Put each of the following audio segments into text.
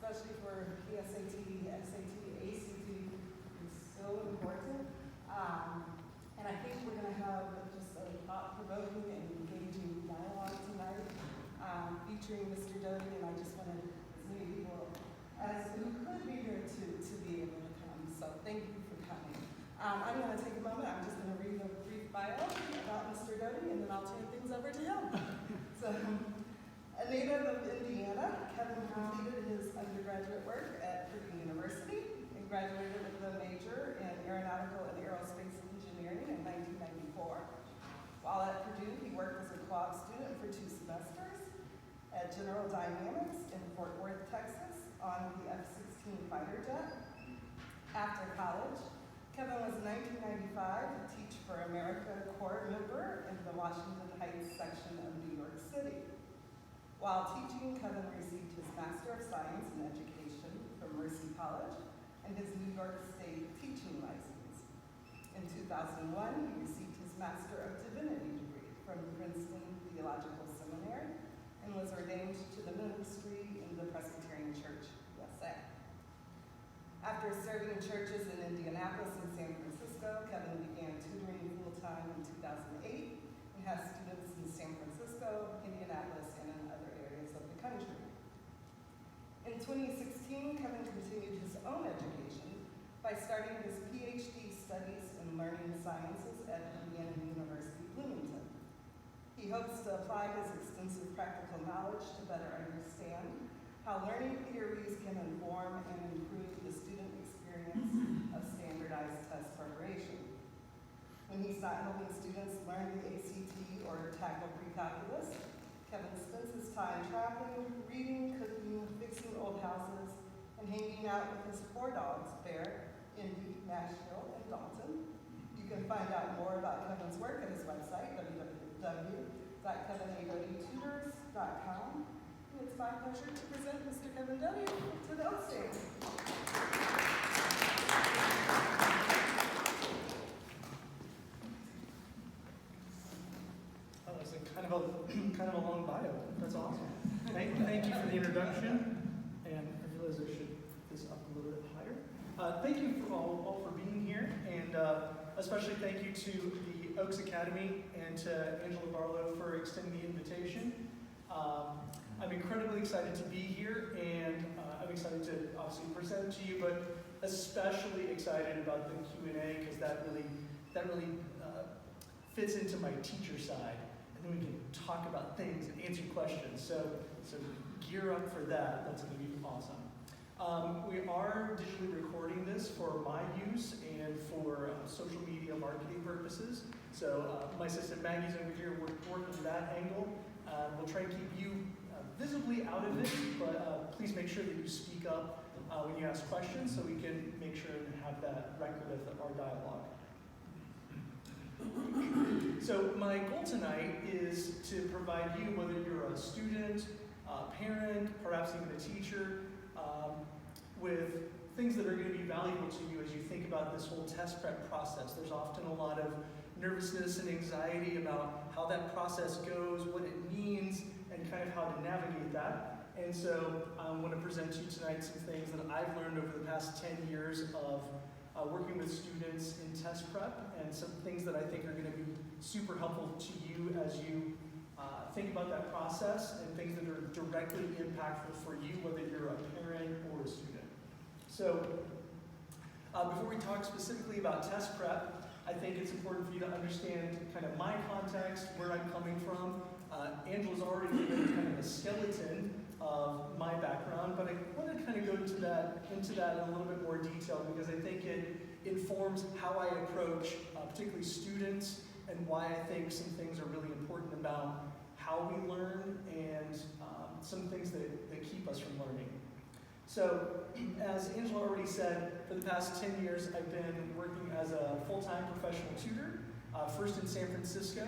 especially for PSAT, SAT, ACT, is so important. And I think we're going to have just a thought-provoking and engaging dialogue tonight, featuring Mr. Doty, and I just wanted as many people as who could be here to be able to come. So thank you for coming. I'm going to take a moment. I'm just going to read a brief bio about Mr. Doty, and then I'll turn things over to him. So, a native of Indiana, Kevin completed his undergraduate work at Purdue University and graduated with a major in aeronautical and aerospace engineering in 1994. While at Purdue, he worked as a quad student for 2 semesters at General Dynamics in Fort Worth, Texas, on the F-16 fighter jet. After college, Kevin was in 1995 a Teach for America Corps member in the Washington Heights section of New York City. While teaching, Kevin received his Master of Science in Education from Mercy College and his New York State teaching license. In 2001, he received his Master of Divinity degree from Princeton Theological Seminary and was ordained to the ministry in the Presbyterian Church, USA. After serving in churches in Indianapolis and San Francisco, Kevin began tutoring full-time in 2008 and has students in San Francisco, Indianapolis, and in other areas of the country. In 2016, Kevin continued his own education by starting his PhD studies in learning sciences at Indiana University, Bloomington. He hopes to apply his extensive practical knowledge to better understand how learning theories can inform and improve the student experience of standardized test preparation. When he's not helping students learn the ACT or tackle pre-calculus, Kevin spends his time traveling, reading, cooking, fixing old houses, and hanging out with his 4 dogs, Bear, Indy, Nashville, and Dalton. You can find out more about Kevin's work at his website, www.kevinadotutors.com. And it's my pleasure to present Mr. Kevin Doty to the Oak stage. That was kind of a long bio. That's awesome. Thank you for the introduction. And I realize I should put this up a little bit higher. Thank you for all for being here, and especially thank you to the Oaks Academy and to Angela Barlow for extending the invitation. I'm incredibly excited to be here, and I'm excited to obviously present to you, but especially excited about the Q&A because that really fits into my teacher side, and then we can talk about things and answer questions. So gear up for that. That's going to be awesome. We are digitally recording this for my use and for social media marketing purposes. So my assistant Maggie's over here working that angle. We'll try and keep you visibly out of it, but please make sure that you speak up when you ask questions so we can make sure and have that record of our dialogue. So my goal tonight is to provide you, whether you're a student, a parent, perhaps even a teacher, with things that are going to be valuable to you as you think about this whole test prep process. There's often a lot of nervousness and anxiety about how that process goes, what it means, and kind of how to navigate that. And so I want to present to you tonight some things that I've learned over the past 10 years of working with students in test prep, and some things that I think are going to be super helpful to you as you think about that process, and things that are directly impactful for you, whether you're a parent or a student. So before we talk specifically about test prep, I think it's important for you to understand kind of my context, where I'm coming from. Angela's already given kind of a skeleton of my background, but I want to kind of go into that in a little bit more detail because I think it informs how I approach particularly students and why I think some things are really important about how we learn and some things that keep us from learning. So, as Angela already said, for the past 10 years I've been working as a full-time professional tutor, first in San Francisco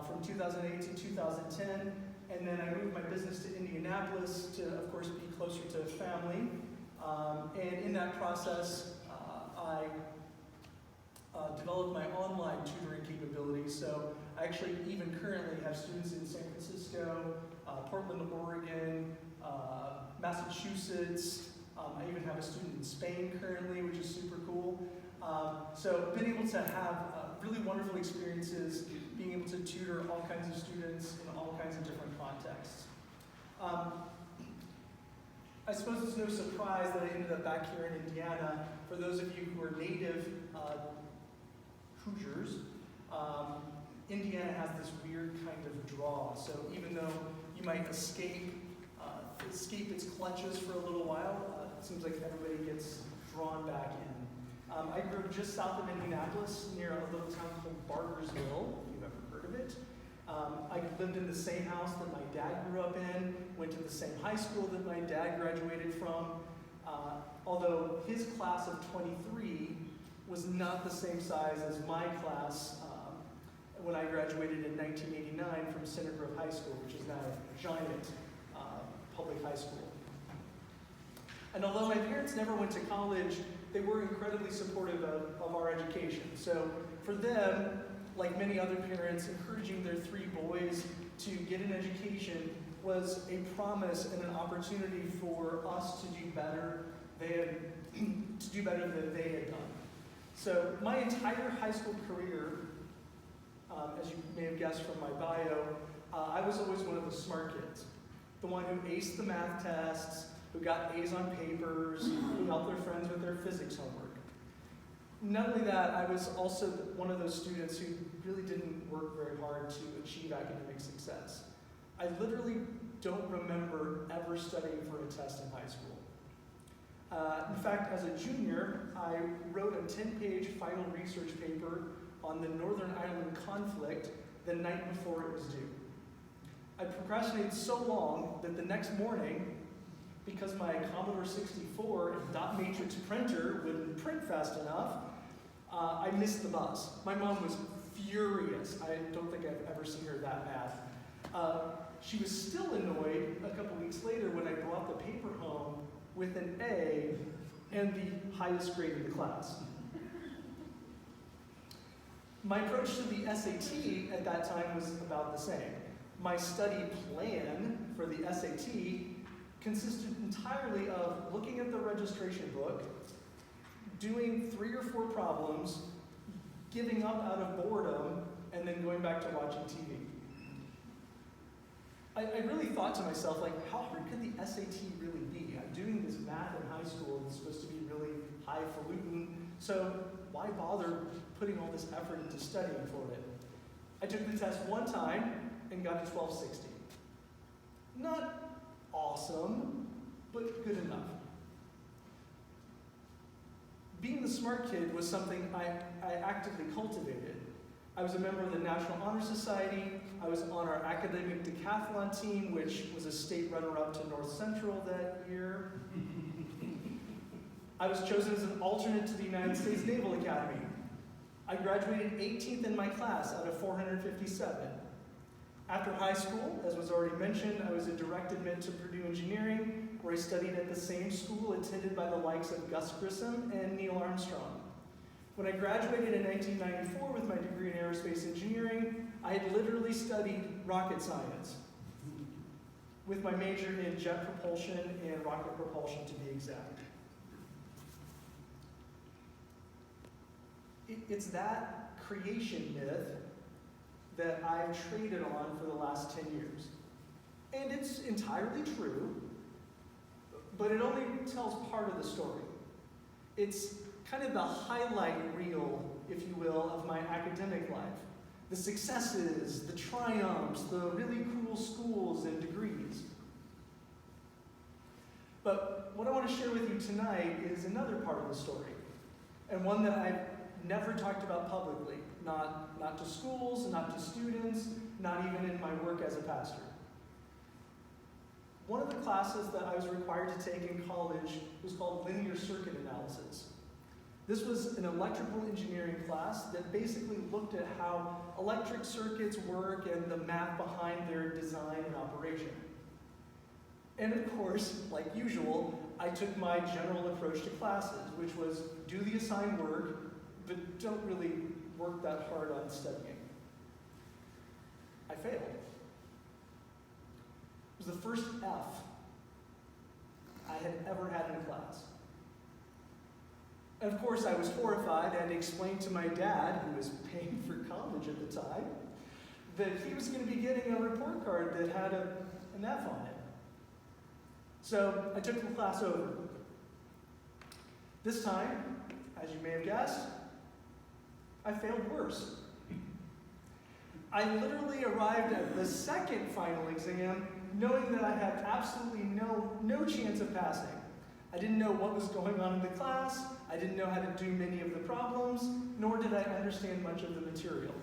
from 2008 to 2010, and then I moved my business to Indianapolis to, of course, be closer to family. And in that process, I developed my online tutoring capabilities. So I actually even currently have students in San Francisco, Portland, Oregon, Massachusetts. I even have a student in Spain currently, which is super cool. So been able to have really wonderful experiences, being able to tutor all kinds of students in all kinds of different contexts. I suppose it's no surprise that I ended up back here in Indiana. For those of you who are native Hoosiers, Indiana has this weird kind of draw. So even though you might escape its clutches for a little while, it seems like everybody gets drawn back in. I grew up just south of Indianapolis, near a little town called Bargersville, if you've ever heard of it. I lived in the same house that my dad grew up in, went to the same high school that my dad graduated from, although his class of 23 was not the same size as my class when I graduated in 1989 from Center Grove High School, which is now a giant public high school. And although my parents never went to college, they were incredibly supportive of our education. So for them, like many other parents, encouraging their 3 boys to get an education was a promise and an opportunity for us to do better than they had done. So my entire high school career, as you may have guessed from my bio, I was always one of the smart kids. The one who aced the math tests, who got A's on papers, who helped their friends with their physics homework. Not only that, I was also one of those students who really didn't work very hard to achieve academic success. I literally don't remember ever studying for a test in high school. In fact, as a junior, I wrote a 10-page final research paper on the Northern Ireland conflict the night before it was due. I procrastinated so long that the next morning, because my Commodore 64 and dot matrix printer wouldn't print fast enough, I missed the bus. My mom was furious. I don't think I've ever seen her that mad. She was still annoyed a couple weeks later when I brought the paper home with an A and the highest grade in the class. My approach to the SAT at that time was about the same. My study plan for the SAT consisted entirely of looking at the registration book, doing 3 or 4 problems, giving up out of boredom, and then going back to watching TV. I really thought to myself, like, how hard could the SAT really be? I'm doing this math in high school that's supposed to be really highfalutin, so why bother putting all this effort into studying for it? I took the test one time and got a 1260. Not awesome, but good enough. Being the smart kid was something I actively cultivated. I was a member of the National Honor Society. I was on our academic decathlon team, which was a state runner-up to North Central that year. I was chosen as an alternate to the United States Naval Academy. I graduated 18th in my class out of 457. After high school, as was already mentioned, I was a direct admit to Purdue Engineering, where I studied at the same school attended by the likes of Gus Grissom and Neil Armstrong. When I graduated in 1994 with my degree in aerospace engineering, I had literally studied rocket science, with my major in jet propulsion and rocket propulsion to be exact. It's that creation myth that I've traded on for the last 10 years. And it's entirely true, but it only tells part of the story. It's kind of the highlight reel, if you will, of my academic life. The successes, the triumphs, the really cool schools and degrees. But what I want to share with you tonight is another part of the story, and one that I've never talked about publicly, not to schools, not to students, not even in my work as a pastor. One of the classes that I was required to take in college was called linear circuit analysis. This was an electrical engineering class that basically looked at how electric circuits work and the math behind their design and operation. And of course, like usual, I took my general approach to classes, which was do the assigned work, but don't really work that hard on studying. I failed. It was the first F I had ever had in a class. Of course, I was horrified and explained to my dad, who was paying for college at the time, that he was going to be getting a report card that had an F on it. So I took the class over. This time, as you may have guessed, I failed worse. I literally arrived at the second final exam knowing that I had absolutely no chance of passing. I didn't know what was going on in the class, I didn't know how to do many of the problems, nor did I understand much of the material.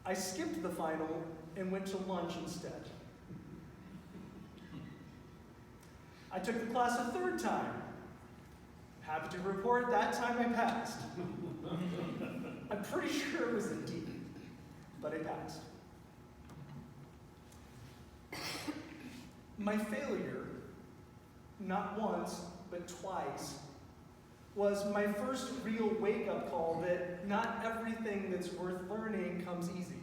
I skipped the final and went to lunch instead. I took the class a third time. Happy to report that time I passed. I'm pretty sure it was a D, but I passed. My failure, not once, but twice, was my first real wake-up call that not everything that's worth learning comes easy.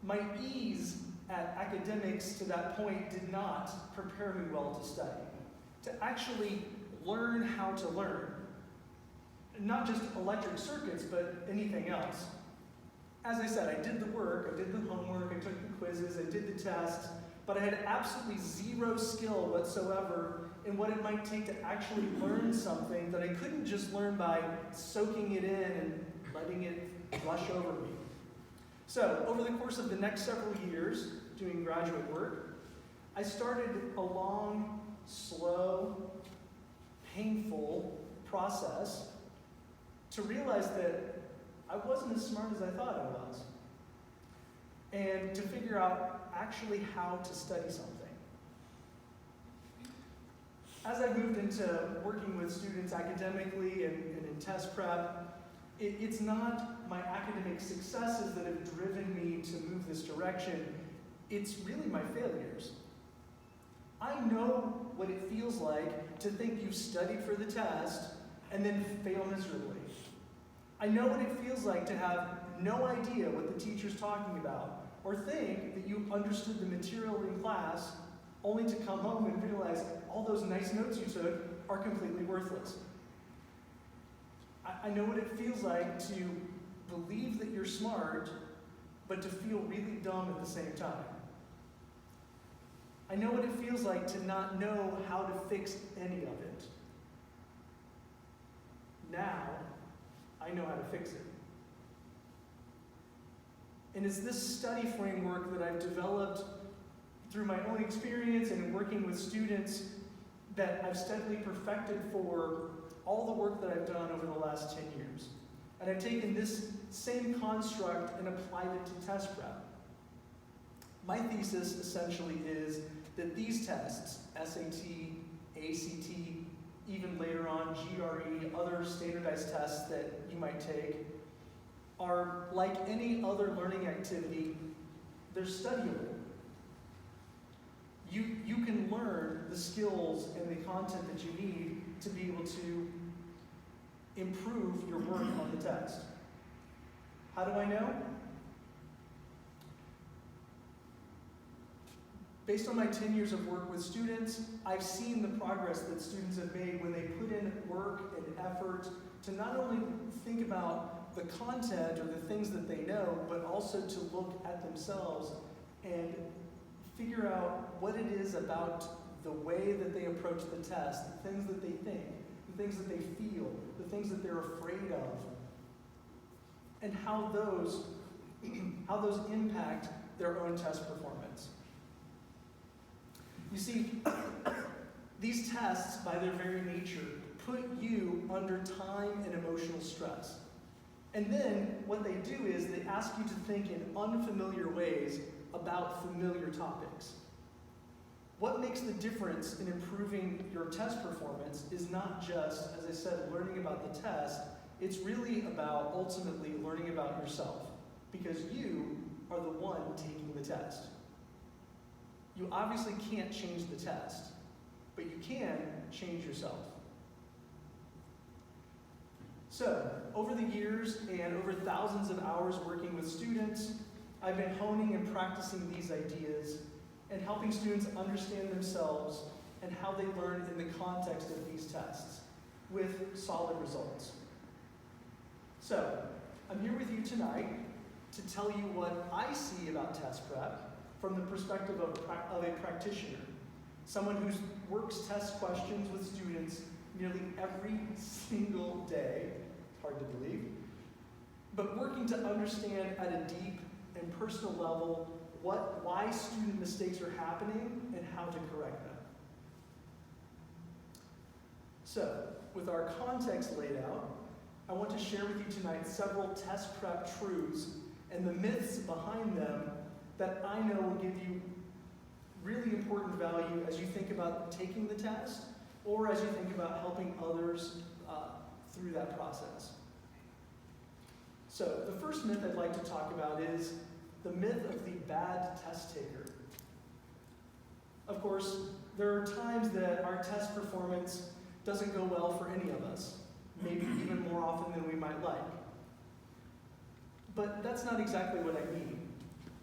My ease at academics to that point did not prepare me well to study, to actually learn how to learn. Not just electric circuits, but anything else. As I said, I did the work, I did the homework, I took the quizzes, I did the tests, but I had absolutely zero skill whatsoever in what it might take to actually learn something that I couldn't just learn by soaking it in and letting it rush over me. So, over the course of the next several years, doing graduate work, I started a long, slow, painful process to realize that I wasn't as smart as I thought I was, and to figure out actually how to study something. As I moved into working with students academically and in test prep, it's not my academic successes that have driven me to move this direction, it's really my failures. I know what it feels like to think you've studied for the test and then fail miserably. I know what it feels like to have no idea what the teacher's talking about, or think that you understood the material in class only to come home and realize all those nice notes you took are completely worthless. I know what it feels like to believe that you're smart, but to feel really dumb at the same time. I know what it feels like to not know how to fix any of it. Now, I know how to fix it. And it's this study framework that I've developed through my own experience and in working with students that I've steadily perfected for all the work that I've done over the last 10 years. And I've taken this same construct and applied it to test prep. My thesis essentially is that these tests, SAT, ACT, even later on GRE, other standardized tests that you might take, are like any other learning activity, they're studyable. You can learn the skills and the content that you need to be able to improve your work on the test. How do I know? Based on my 10 years of work with students, I've seen the progress that students have made when they put in work and effort to not only think about the content or the things that they know, but also to look at themselves and figure out what it is about the way that they approach the test, the things that they think, the things that they feel, the things that they're afraid of, and how those impact their own test performance. You see, these tests, by their very nature, put you under time and emotional stress. And then what they do is they ask you to think in unfamiliar ways about familiar topics. What makes the difference in improving your test performance is not just, as I said, learning about the test, it's really about ultimately learning about yourself, because you are the one taking the test. You obviously can't change the test, but you can change yourself. So, over the years and over thousands of hours working with students, I've been honing and practicing these ideas and helping students understand themselves and how they learn in the context of these tests with solid results. So, I'm here with you tonight to tell you what I see about test prep from the perspective of a practitioner, someone who works test questions with students nearly every single day, hard to believe, but working to understand at a deep and personal level why student mistakes are happening and how to correct them. So, with our context laid out, I want to share with you tonight several test prep truths and the myths behind them that I know will give you really important value as you think about taking the test or as you think about helping others through that process. So, the first myth I'd like to talk about is the myth of the bad test taker. Of course, there are times that our test performance doesn't go well for any of us, maybe even more often than we might like. But that's not exactly what I mean.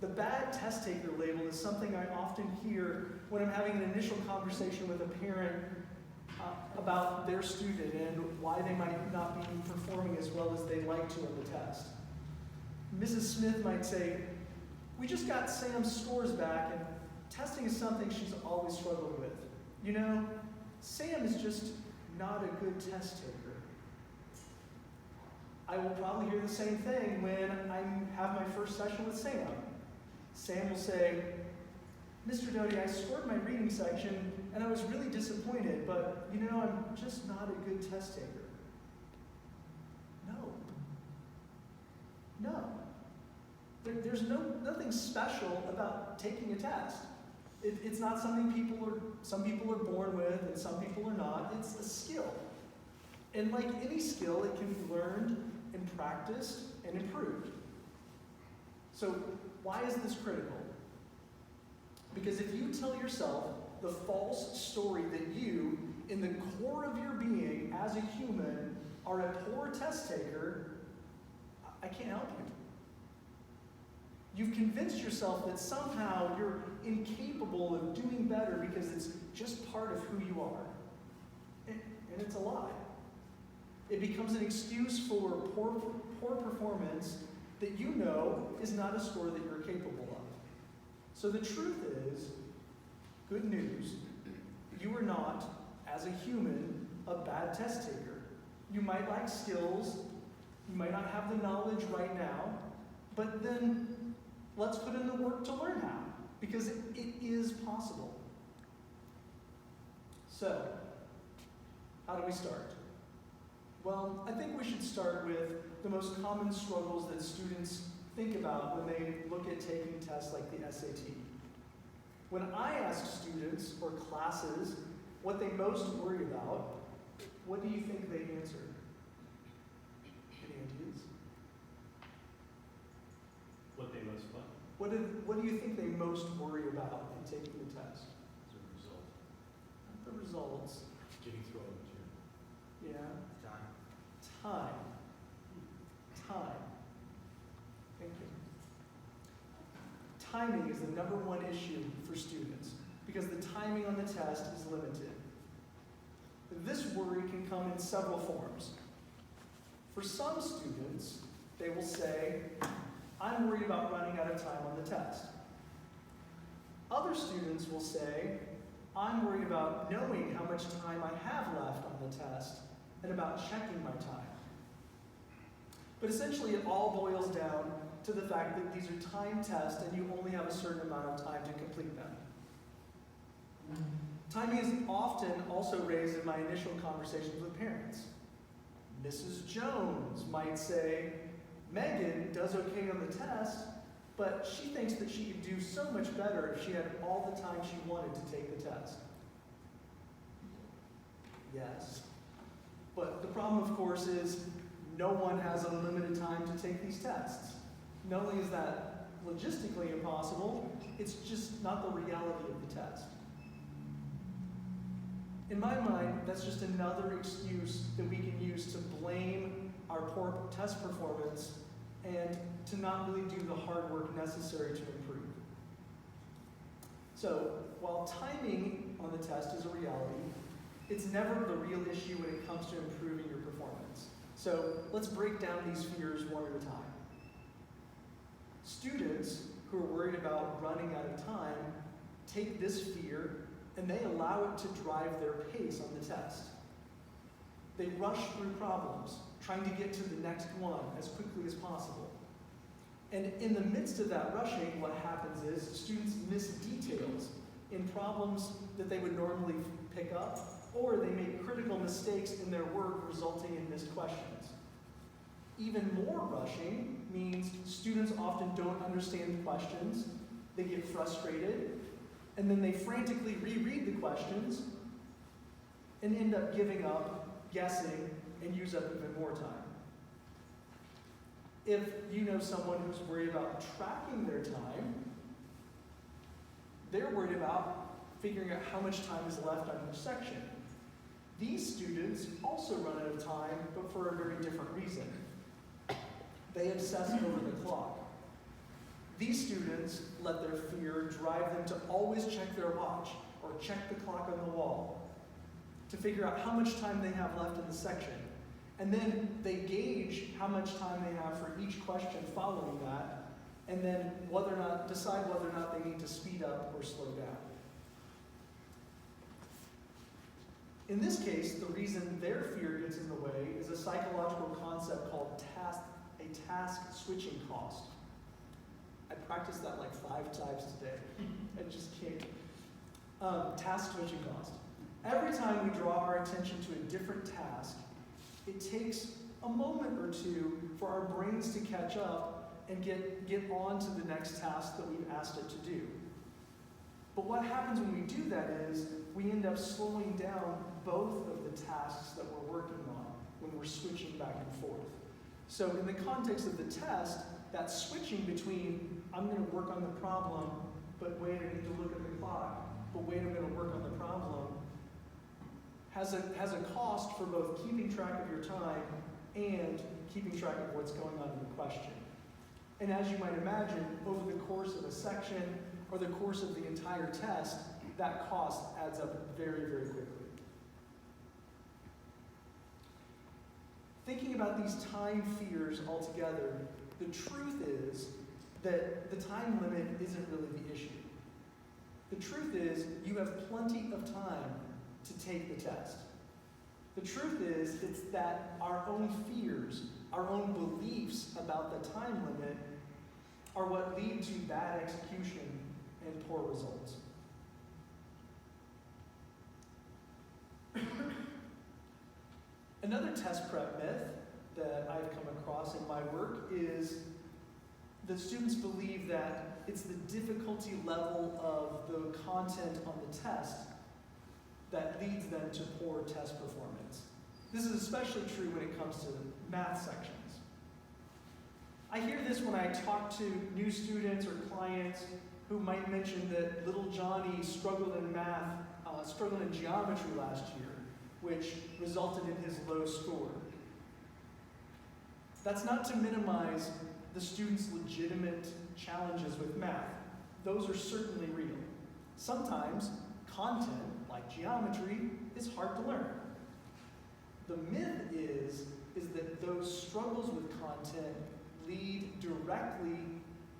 The bad test taker label is something I often hear when I'm having an initial conversation with a parent about their student and why they might not be performing as well as they'd like to on the test. Mrs. Smith might say, "We just got Sam's scores back, and testing is something she's always struggled with. You know, Sam is just not a good test taker." I will probably hear the same thing when I have my first session with Sam. Sam will say, "Mr. Doty, I scored my reading section and I was really disappointed, but you know, I'm just not a good test taker." No. There's nothing special about taking a test. It's not something some people are born with and some people are not. It's a skill. And like any skill, it can be learned and practiced and improved. So why is this critical? Because if you tell yourself the false story that you, in the core of your being as a human, are a poor test taker, I can't help you. You've convinced yourself that somehow you're incapable of doing better because it's just part of who you are. And it's a lie. It becomes an excuse for poor performance that you know is not a score that you're capable of. So the truth is, good news, you are not, as a human, a bad test taker. You might lack skills, you might not have the knowledge right now, but then let's put in the work to learn how, because it is possible. So, how do we start? Well, I think we should start with the most common struggles that students think about when they look at taking tests like the SAT. When I ask students or classes what they most worry about, what do you think they answer? Any ideas? What they most fun? What do you think they most worry about in taking the test? The result. Not the results. Getting through all the material. Yeah. Time. Time. Thank you. Timing is the number one issue for students because the timing on the test is limited. This worry can come in several forms. For some students, they will say, "I'm worried about running out of time on the test." Other students will say, "I'm worried about knowing how much time I have left on the test and about checking my time." But essentially, it all boils down to the fact that these are timed tests and you only have a certain amount of time to complete them. Timing is often also raised in my initial conversations with parents. Mrs. Jones might say, "Megan does okay on the test, but she thinks that she could do so much better if she had all the time she wanted to take the test." Yes. But the problem, of course, is no one has unlimited time to take these tests. Not only is that logistically impossible, it's just not the reality of the test. In my mind, that's just another excuse that we can use to blame our poor test performance and to not really do the hard work necessary to improve. So while timing on the test is a reality, it's never the real issue when it comes to improving your performance. So let's break down these fears one at a time. Students who are worried about running out of time take this fear and they allow it to drive their pace on the test. They rush through problems, trying to get to the next one as quickly as possible. And in the midst of that rushing, what happens is students miss details in problems that they would normally pick up, or they make critical mistakes in their work resulting in missed questions. Even more rushing means students often don't understand the questions, they get frustrated, and then they frantically reread the questions and end up giving up, guessing, and use up even more time. If you know someone who's worried about tracking their time, they're worried about figuring out how much time is left on each section. These students also run out of time, but for a very different reason. They obsess over the clock. These students let their fear drive them to always check their watch or check the clock on the wall to figure out how much time they have left in the section. And then they gauge how much time they have for each question following that, and then decide whether or not they need to speed up or slow down. In this case, the reason their fear gets in the way is a psychological concept called task switching cost. I practiced that like 5 times today. I just can't. Task switching cost. Every time we draw our attention to a different task, it takes a moment or two for our brains to catch up and get on to the next task that we've asked it to do. But what happens when we do that is we end up slowing down both of the tasks that we're working on when we're switching back and forth. So in the context of the test, that switching between, I'm going to work on the problem, but wait, I need to look at the clock, but wait, I'm going to work on the problem, has a cost for both keeping track of your time and keeping track of what's going on in the question. And as you might imagine, over the course of a section or the course of the entire test, that cost adds up very, very quickly. Thinking about these time fears altogether, the truth is that the time limit isn't really the issue. The truth is you have plenty of time to take the test. The truth is it's that our own fears, our own beliefs about the time limit are what lead to bad execution and poor results. Another test prep myth that I've come across in my work is that students believe that it's the difficulty level of the content on the test that leads them to poor test performance. This is especially true when it comes to math sections. I hear this when I talk to new students or clients who might mention that little Johnny struggled in math, struggled in geometry last year, which resulted in his low score. That's not to minimize the student's legitimate challenges with math. Those are certainly real. Sometimes content, like geometry, is hard to learn. The myth is that those struggles with content lead directly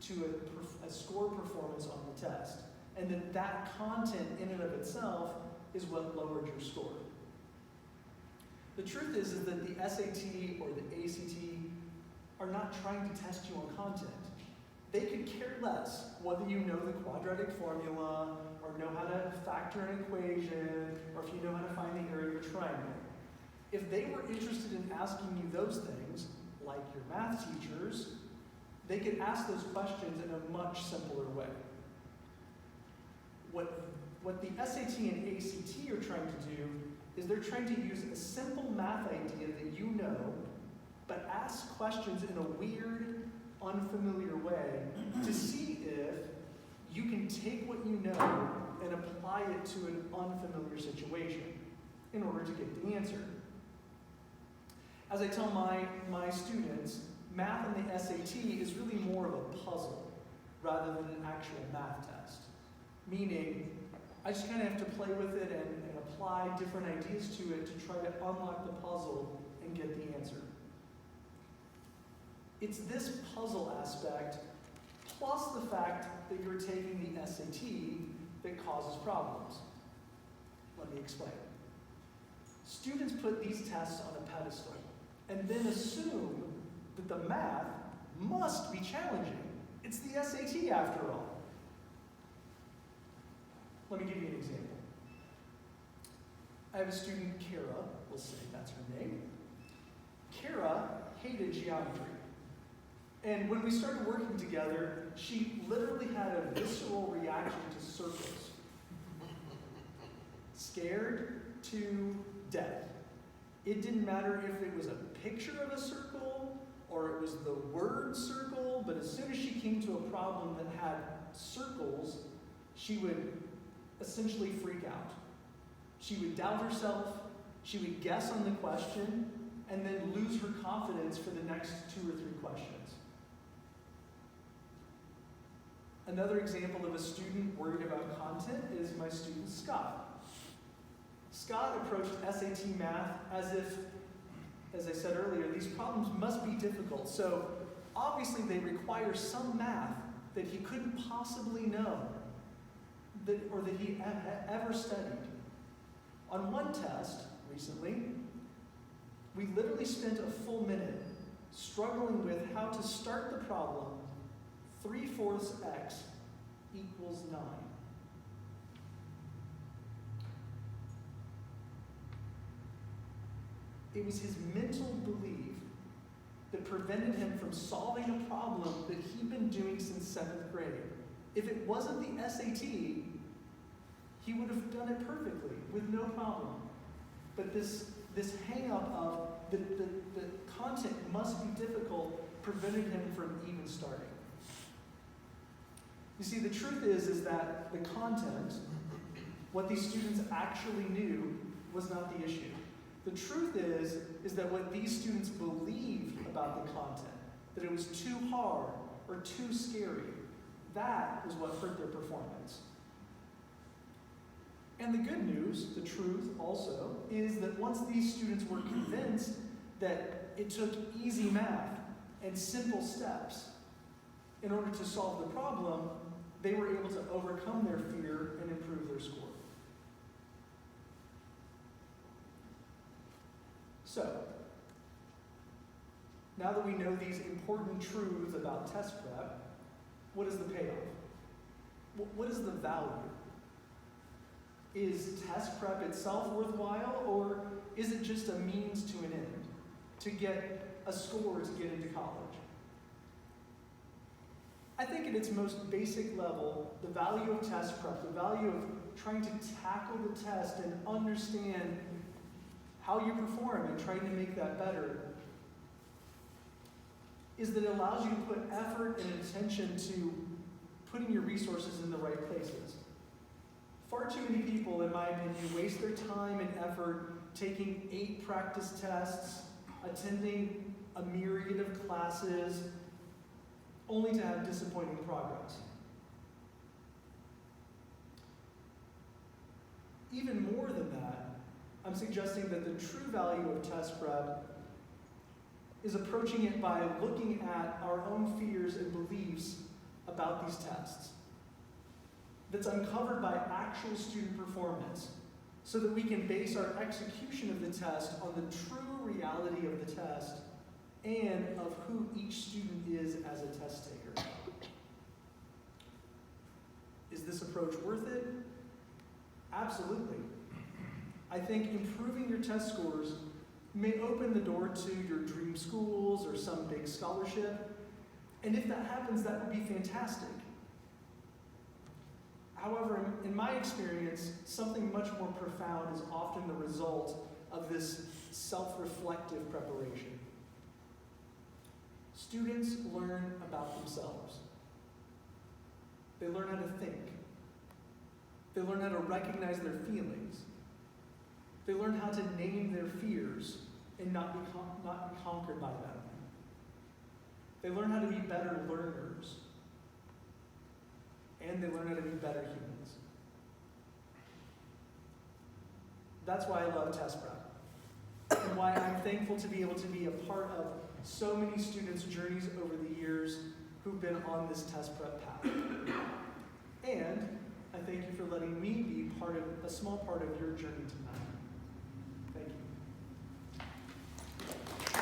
to a score performance on the test, and that content in and of itself is what lowered your score. The truth is that the SAT or the ACT are not trying to test you on content. They could care less whether you know the quadratic formula, or know how to factor an equation, or if you know how to find the area of a triangle. If they were interested in asking you those things, like your math teachers, they could ask those questions in a much simpler way. What the SAT and ACT are trying to do is they're trying to use a simple math idea that you know, but ask questions in a weird, unfamiliar way to see if you can take what you know and apply it to an unfamiliar situation in order to get the answer. As I tell my students, math and the SAT is really more of a puzzle rather than an actual math test. meaning I just kind of have to play with it and apply different ideas to it to try to unlock the puzzle and get the answer. It's this puzzle aspect, plus the fact that you're taking the SAT, that causes problems. Let me explain. Students put these tests on a pedestal and then assume that the math must be challenging. It's the SAT after all. Let me give you an example. I have a student, Kara, we'll say that's her name. Kara hated geometry. And when we started working together, she literally had a visceral reaction to circles. Scared to death. It didn't matter if it was a picture of a circle or it was the word circle, but as soon as she came to a problem that had circles, she would essentially freak out. She would doubt herself, she would guess on the question, and then lose her confidence for the next 2 or 3 questions. Another example of a student worried about content is my student Scott. Scott approached SAT math as if, as I said earlier, these problems must be difficult. So obviously they require some math that he couldn't possibly know or that he ever studied. On one test recently, we literally spent a full minute struggling with how to start the problem 3/4 x equals 9. It was his mental belief that prevented him from solving a problem that he'd been doing since 7th grade. If it wasn't the SAT, he would have done it perfectly with no problem. But this hang-up of the content must be difficult prevented him from even starting. You see, the truth is that the content, what these students actually knew, was not the issue. The truth is that what these students believed about the content, that it was too hard or too scary, that is what hurt their performance. And the good news, the truth also, is that once these students were convinced that it took easy math and simple steps in order to solve the problem, they were able to overcome their fear and improve their score. So, now that we know these important truths about test prep, what is the payoff? What is the value? Is test prep itself worthwhile, or is it just a means to an end, to get a score to get into college? I think at its most basic level, the value of test prep, the value of trying to tackle the test and understand how you perform and trying to make that better, is that it allows you to put effort and attention to putting your resources in the right places. Far too many people, in my opinion, waste their time and effort taking 8 practice tests, attending a myriad of classes, only to have disappointing progress. Even more than that, I'm suggesting that the true value of test prep is approaching it by looking at our own fears and beliefs about these tests. That's uncovered by actual student performance, so that we can base our execution of the test on the true reality of the test and of who each student is as a test taker. Is this approach worth it? Absolutely. I think improving your test scores may open the door to your dream schools or some big scholarship, and if that happens, that would be fantastic. However, in my experience, something much more profound is often the result of this self-reflective preparation. Students learn about themselves. They learn how to think. They learn how to recognize their feelings. They learn how to name their fears and not be conquered by them. They learn how to be better learners. and they learn how to be better humans. That's why I love test prep, and why I'm thankful to be able to be a part of so many students' journeys over the years who've been on this test prep path. And I thank you for letting me be a small part of your journey tonight.